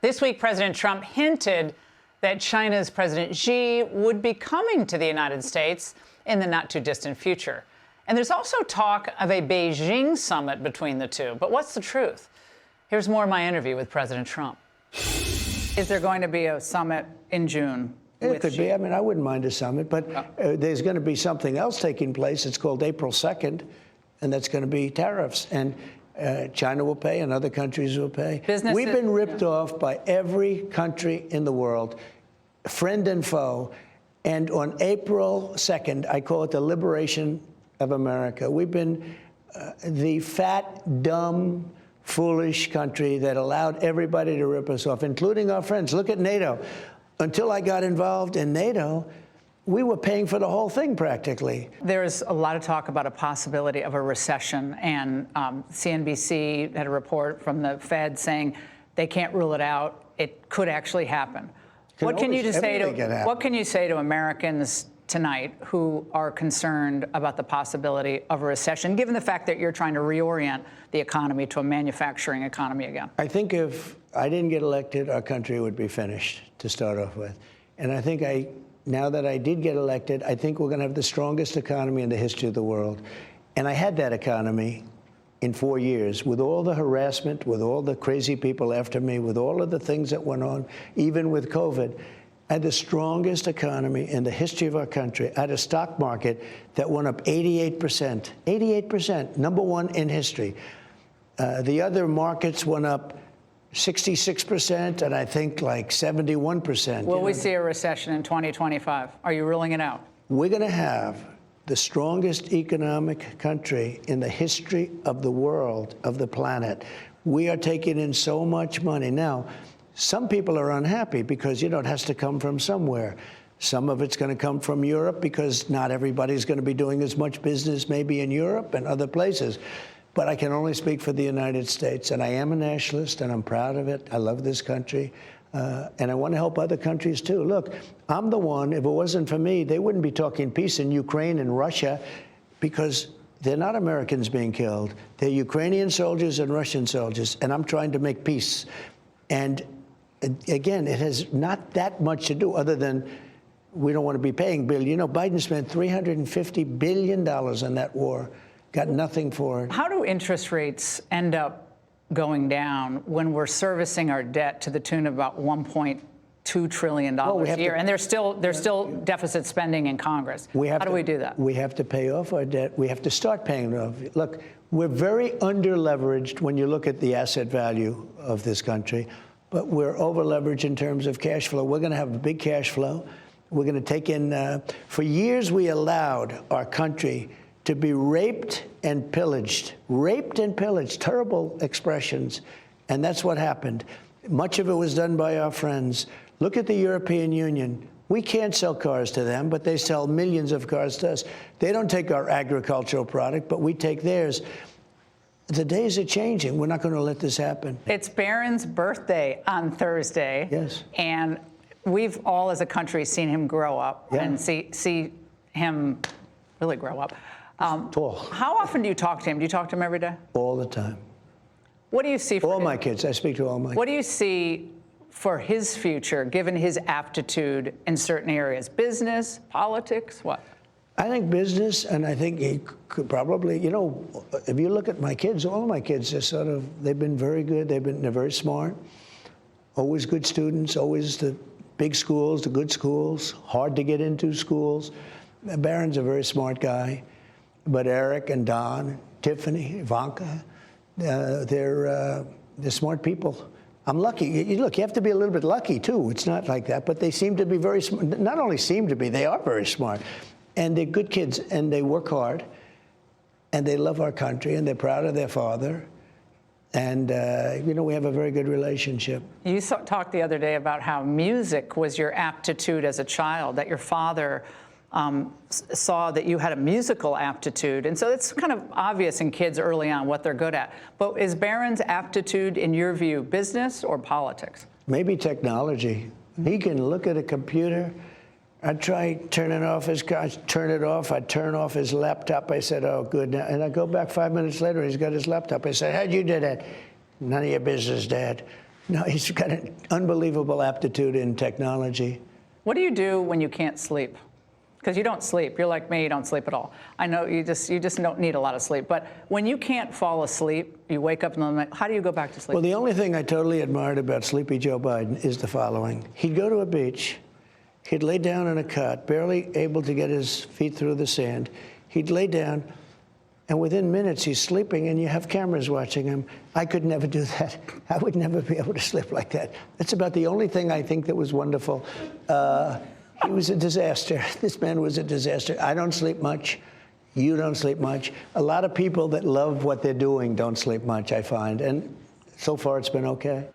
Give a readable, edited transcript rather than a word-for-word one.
This week, President Trump hinted that China's President Xi would be coming to the United States in the not-too-distant future. And there's also talk of a Beijing summit between the two. But what's the truth? Here's more of my interview with President Trump. Is there going to be a summit in June? It could be. I mean, I wouldn't mind a summit, but there's going to be something else taking place. It's called April 2nd, and that's going to be tariffs. And China will pay, and other countries will pay. We've been ripped off by every country in the world, friend and foe. And on April 2nd, I call it the liberation of America. We've been the fat, dumb, foolish country that allowed everybody to rip us off, including our friends. Look at NATO. Until I got involved in NATO, we were paying for the whole thing practically. There's a lot of talk about a possibility of a recession, and CNBC had a report from the Fed saying they can't rule it out. It could actually happen. What can you say to Americans tonight who are concerned about the possibility of a recession, given the fact that you're trying to reorient the economy to a manufacturing economy again? I think if I didn't get elected, our country would be finished to start off with. And I think now that I did get elected, I think we're going to have the strongest economy in the history of the world. And I had that economy in 4 years, with all the harassment, with all the crazy people after me, with all of the things that went on, even with COVID. I had the strongest economy in the history of our country. I had a stock market that went up 88%. 88%, number one in history. The other markets went up 66%, and I think like 71%. Will we see a recession in 2025? Are you ruling it out? We're going to have the strongest economic country in the history of the world, of the planet. We are taking in so much money. Now, some people are unhappy because, it has to come from somewhere. Some of it's going to come from Europe because not everybody's going to be doing as much business maybe in Europe and other places. But I can only speak for the United States, and I am a nationalist, and I'm proud of it. I love this country, and I want to help other countries, too. Look, I'm the one, if it wasn't for me, they wouldn't be talking peace in Ukraine and Russia, because they're not Americans being killed. They're Ukrainian soldiers and Russian soldiers, and I'm trying to make peace. And again, it has not that much to do other than we don't want to be paying bills. Biden spent $350 billion on that war. Got nothing for it. How do interest rates end up going down when we're servicing our debt to the tune of about $1.2 trillion a year, and there's still deficit spending in Congress? How do we do that? We have to pay off our debt. We have to start paying it off. Look, we're very under-leveraged when you look at the asset value of this country, but we're over-leveraged in terms of cash flow. We're going to have a big cash flow. We're going to take in, for years we allowed our country to be raped and pillaged, terrible expressions. And that's what happened. Much of it was done by our friends. Look at the European Union. We can't sell cars to them, but they sell millions of cars to us. They don't take our agricultural product, but we take theirs. The days are changing. We're not going to let this happen. It's Barron's birthday on Thursday. Yes. And we've all as a country seen him grow up and see him really grow up. Tall. How often do you talk to him? Do you talk to him every day? All the time. What do you see for all my kids? I speak to all my kids. What do you see for his future, given his aptitude in certain areas? Business, politics, what? I think business, and I think he could probably, if you look at my kids, all of my kids are they've been very good. They're very smart, always good students, always the big schools, the good schools, hard to get into schools. Barron's a very smart guy. But Eric and Don, Tiffany, Ivanka, they're smart people. I'm lucky. Look, you have to be a little bit lucky, too. It's not like that. But they seem to be very smart. Not only seem to be, they are very smart. And they're good kids, and they work hard, and they love our country, and they're proud of their father. And, we have a very good relationship. You talked the other day about how music was your aptitude as a child, that your father saw that you had a musical aptitude. And so it's kind of obvious in kids early on what they're good at. But is Barron's aptitude, in your view, business or politics? Maybe technology. He can look at a computer. I'd try turning off his car, turn it off. I'd turn off his laptop. I said, oh, good. And I go back 5 minutes later, he's got his laptop. I said, how'd you do that? None of your business, Dad. No, he's got an unbelievable aptitude in technology. What do you do when you can't sleep? Because you don't sleep. You're like me, you don't sleep at all. I know you just don't need a lot of sleep. But when you can't fall asleep, you wake up in the night, how do you go back to sleep? Well, the only thing I totally admired about Sleepy Joe Biden is the following. He'd go to a beach. He'd lay down in a cot, barely able to get his feet through the sand. He'd lay down, and within minutes, he's sleeping, and you have cameras watching him. I could never do that. I would never be able to sleep like that. That's about the only thing I think that was wonderful. He was a disaster. This man was a disaster. I don't sleep much. You don't sleep much. A lot of people that love what they're doing don't sleep much, I find. And so far, it's been okay.